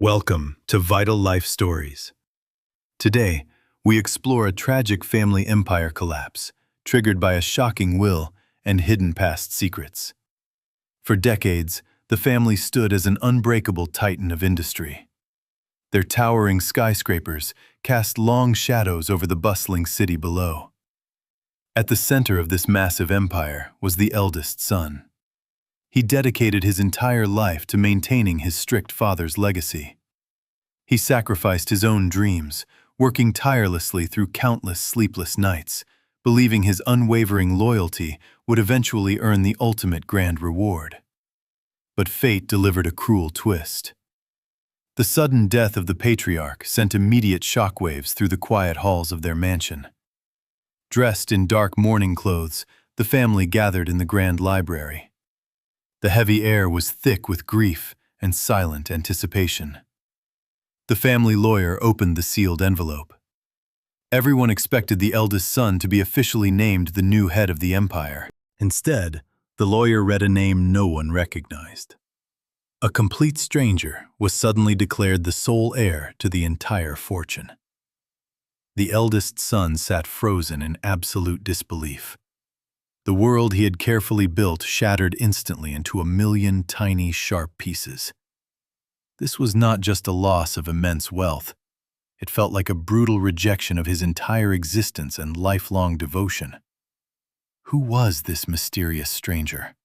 Welcome to Vital Life Stories. Today, we explore a tragic family empire collapse, triggered by a shocking will and hidden past secrets. For decades, the family stood as an unbreakable titan of industry. Their towering skyscrapers cast long shadows over the bustling city below. At the center of this massive empire was the eldest son. He dedicated his entire life to maintaining his strict father's legacy. He sacrificed his own dreams, working tirelessly through countless sleepless nights, believing his unwavering loyalty would eventually earn the ultimate grand reward. But fate delivered a cruel twist. The sudden death of the patriarch sent immediate shockwaves through the quiet halls of their mansion. Dressed in dark mourning clothes, the family gathered in the grand library. The heavy air was thick with grief and silent anticipation. The family lawyer opened the sealed envelope. Everyone expected the eldest son to be officially named the new head of the empire. Instead, the lawyer read a name no one recognized. A complete stranger was suddenly declared the sole heir to the entire fortune. The eldest son sat frozen in absolute disbelief. The world he had carefully built shattered instantly into a million tiny, sharp pieces. This was not just a loss of immense wealth. It felt like a brutal rejection of his entire existence and lifelong devotion. Who was this mysterious stranger?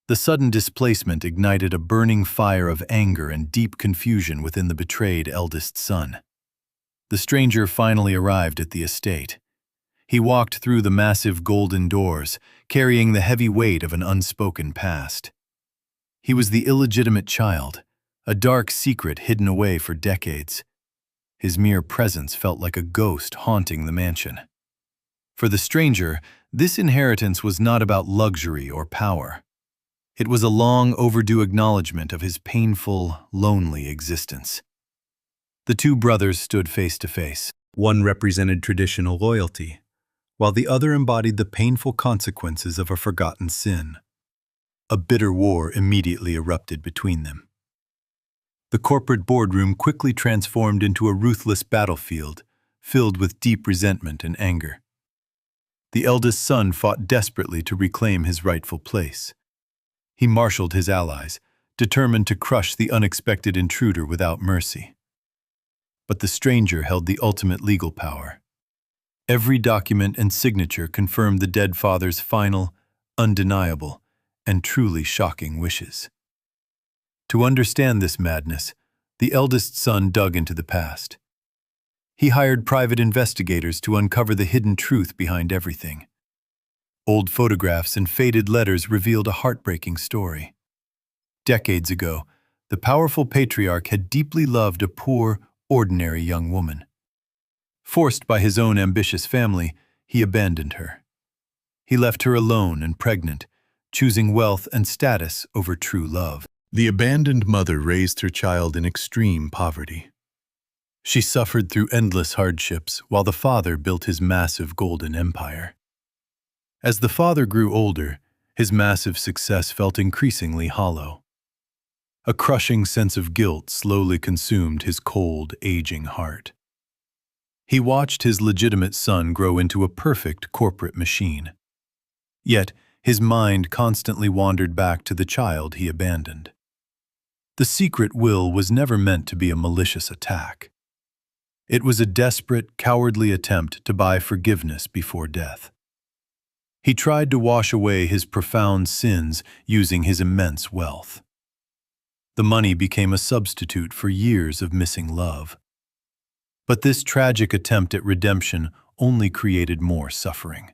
The sudden displacement ignited a burning fire of anger and deep confusion within the betrayed eldest son. The stranger finally arrived at the estate. He walked through the massive golden doors, carrying the heavy weight of an unspoken past. He was the illegitimate child, a dark secret hidden away for decades. His mere presence felt like a ghost haunting the mansion. For the stranger, this inheritance was not about luxury or power. It was a long overdue acknowledgement of his painful, lonely existence. The two brothers stood face to face. One represented traditional loyalty, while the other embodied the painful consequences of a forgotten sin. A bitter war immediately erupted between them. The corporate boardroom quickly transformed into a ruthless battlefield, filled with deep resentment and anger. The eldest son fought desperately to reclaim his rightful place. He marshaled his allies, determined to crush the unexpected intruder without mercy. But the stranger held the ultimate legal power. Every document and signature confirmed the dead father's final, undeniable, and truly shocking wishes. To understand this madness, the eldest son dug into the past. He hired private investigators to uncover the hidden truth behind everything. Old photographs and faded letters revealed a heartbreaking story. Decades ago, the powerful patriarch had deeply loved a poor, ordinary young woman. Forced by his own ambitious family, he abandoned her. He left her alone and pregnant, choosing wealth and status over true love. The abandoned mother raised her child in extreme poverty. She suffered through endless hardships while the father built his massive golden empire. As the father grew older, his massive success felt increasingly hollow. A crushing sense of guilt slowly consumed his cold, aging heart. He watched his legitimate son grow into a perfect corporate machine. Yet, his mind constantly wandered back to the child he abandoned. The secret will was never meant to be a malicious attack. It was a desperate, cowardly attempt to buy forgiveness before death. He tried to wash away his profound sins using his immense wealth. The money became a substitute for years of missing love. But this tragic attempt at redemption only created more suffering.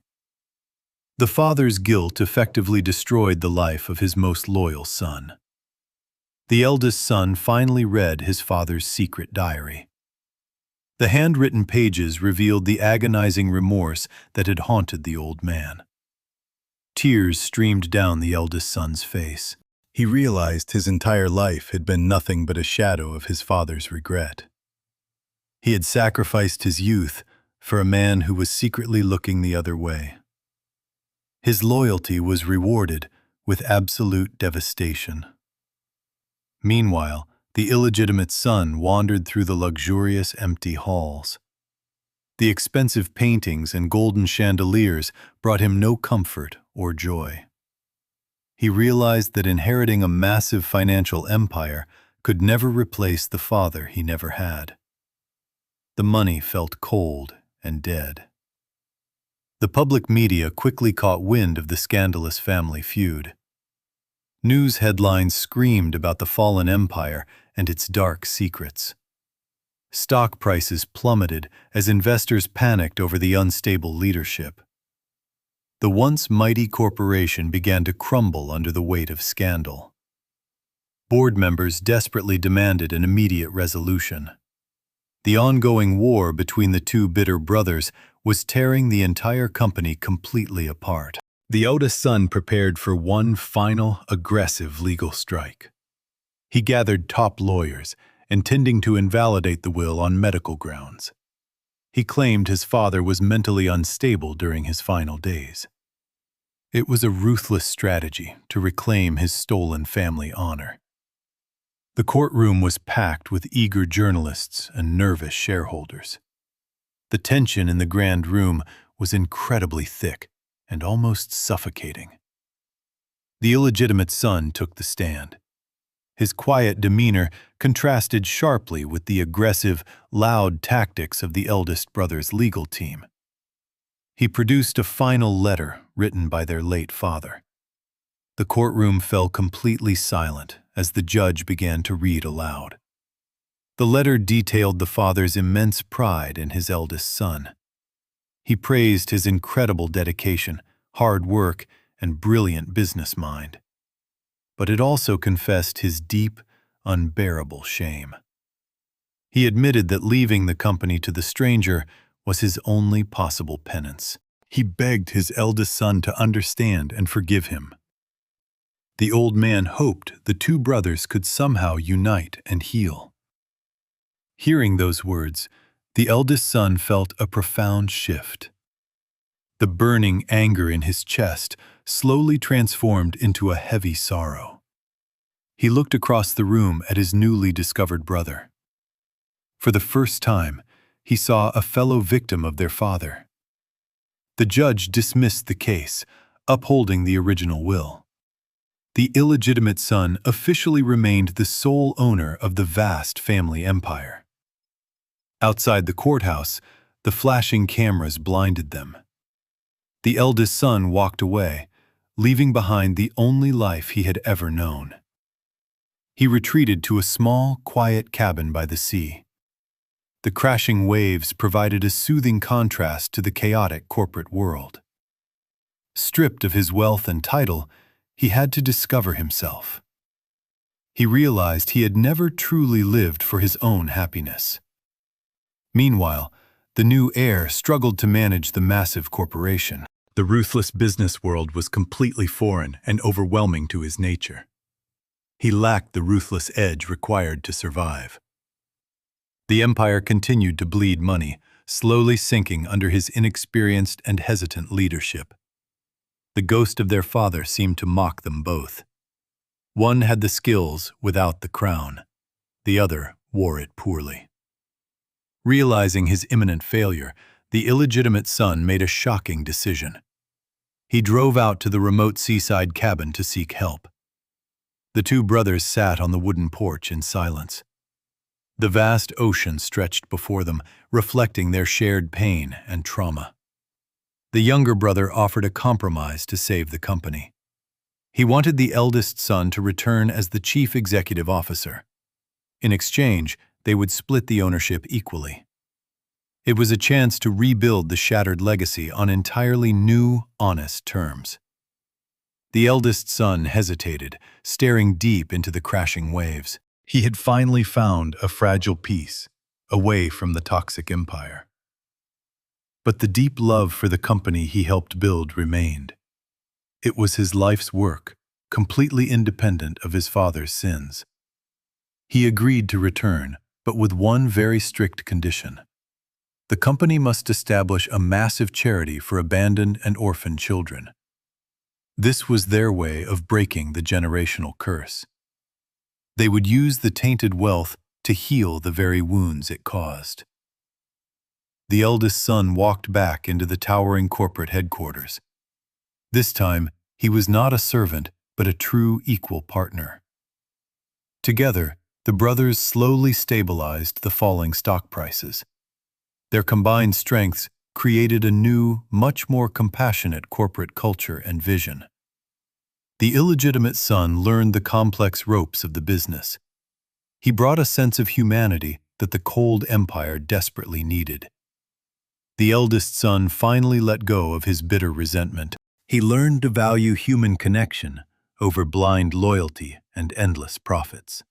The father's guilt effectively destroyed the life of his most loyal son. The eldest son finally read his father's secret diary. The handwritten pages revealed the agonizing remorse that had haunted the old man. Tears streamed down the eldest son's face. He realized his entire life had been nothing but a shadow of his father's regret. He had sacrificed his youth for a man who was secretly looking the other way. His loyalty was rewarded with absolute devastation. Meanwhile, The illegitimate son wandered through the luxurious, empty halls. The expensive paintings and golden chandeliers brought him no comfort or joy. He realized that inheriting a massive financial empire could never replace the father he never had. The money felt cold and dead. The public media quickly caught wind of the scandalous family feud. News headlines screamed about the fallen empire and its dark secrets. Stock prices plummeted as investors panicked over the unstable leadership. The once mighty corporation began to crumble under the weight of scandal. Board members desperately demanded an immediate resolution. The ongoing war between the two bitter brothers was tearing the entire company completely apart. The eldest son prepared for one final, aggressive legal strike. He gathered top lawyers, intending to invalidate the will on medical grounds. He claimed his father was mentally unstable during his final days. It was a ruthless strategy to reclaim his stolen family honor. The courtroom was packed with eager journalists and nervous shareholders. The tension in the grand room was incredibly thick and almost suffocating. The illegitimate son took the stand. His quiet demeanor contrasted sharply with the aggressive, loud tactics of the eldest brother's legal team. He produced a final letter written by their late father. The courtroom fell completely silent as the judge began to read aloud. The letter detailed the father's immense pride in his eldest son. He praised his incredible dedication, hard work, and brilliant business mind. But it also confessed his deep, unbearable shame. He admitted that leaving the company to the stranger was his only possible penance. He begged his eldest son to understand and forgive him. The old man hoped the two brothers could somehow unite and heal. Hearing those words, the eldest son felt a profound shift. The burning anger in his chest slowly transformed into a heavy sorrow. He looked across the room at his newly discovered brother. For the first time, he saw a fellow victim of their father. The judge dismissed the case, upholding the original will. The illegitimate son officially remained the sole owner of the vast family empire. Outside the courthouse, the flashing cameras blinded them. The eldest son walked away, leaving behind the only life he had ever known. He retreated to a small, quiet cabin by the sea. The crashing waves provided a soothing contrast to the chaotic corporate world. Stripped of his wealth and title, he had to discover himself. He realized he had never truly lived for his own happiness. Meanwhile, the new heir struggled to manage the massive corporation. The ruthless business world was completely foreign and overwhelming to his nature. He lacked the ruthless edge required to survive. The empire continued to bleed money, slowly sinking under his inexperienced and hesitant leadership. The ghost of their father seemed to mock them both. One had the skills without the crown. The other wore it poorly. Realizing his imminent failure, the illegitimate son made a shocking decision. He drove out to the remote seaside cabin to seek help. The two brothers sat on the wooden porch in silence. The vast ocean stretched before them, reflecting their shared pain and trauma. The younger brother offered a compromise to save the company. He wanted the eldest son to return as the chief executive officer. In exchange, they would split the ownership equally. It was a chance to rebuild the shattered legacy on entirely new, honest terms. The eldest son hesitated, staring deep into the crashing waves. He had finally found a fragile peace, away from the toxic empire. But the deep love for the company he helped build remained. It was his life's work, completely independent of his father's sins. He agreed to return, but with one very strict condition. The company must establish a massive charity for abandoned and orphaned children. This was their way of breaking the generational curse. They would use the tainted wealth to heal the very wounds it caused. The eldest son walked back into the towering corporate headquarters. This time, he was not a servant, but a true equal partner. Together, the brothers slowly stabilized the falling stock prices. Their combined strengths created a new, much more compassionate corporate culture and vision. The illegitimate son learned the complex ropes of the business. He brought a sense of humanity that the cold empire desperately needed. The eldest son finally let go of his bitter resentment. He learned to value human connection over blind loyalty and endless profits.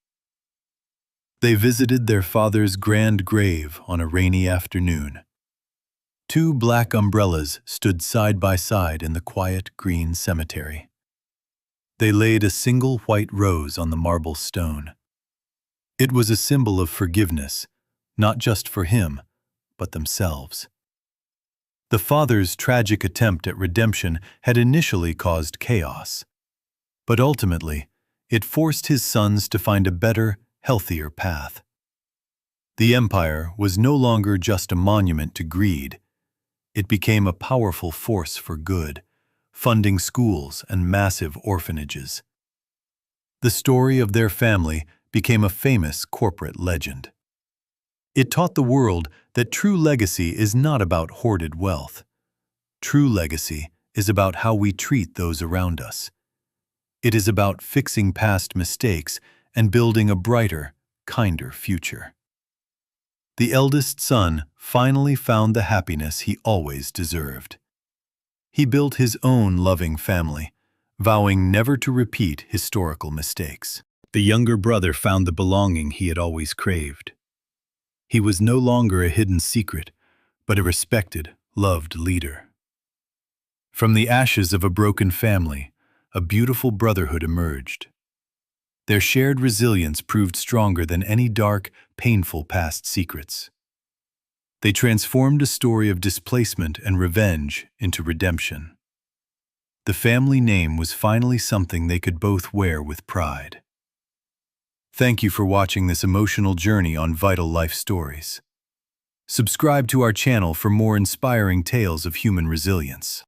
They visited their father's grand grave on a rainy afternoon. Two black umbrellas stood side by side in the quiet green cemetery. They laid a single white rose on the marble stone. It was a symbol of forgiveness, not just for him, but themselves. The father's tragic attempt at redemption had initially caused chaos, but ultimately, it forced his sons to find a better, healthier path. The empire was no longer just a monument to greed. It became a powerful force for good, funding schools and massive orphanages. The story of their family became a famous corporate legend. It taught the world that true legacy is not about hoarded wealth. True legacy is about how we treat those around us. It is about fixing past mistakes and building a brighter, kinder future. The eldest son finally found the happiness he always deserved. He built his own loving family, vowing never to repeat historical mistakes. The younger brother found the belonging he had always craved. He was no longer a hidden secret, but a respected, loved leader. From the ashes of a broken family, a beautiful brotherhood emerged. Their shared resilience proved stronger than any dark, painful past secrets. They transformed a story of displacement and revenge into redemption. The family name was finally something they could both wear with pride. Thank you for watching this emotional journey on Vital Life Stories. Subscribe to our channel for more inspiring tales of human resilience.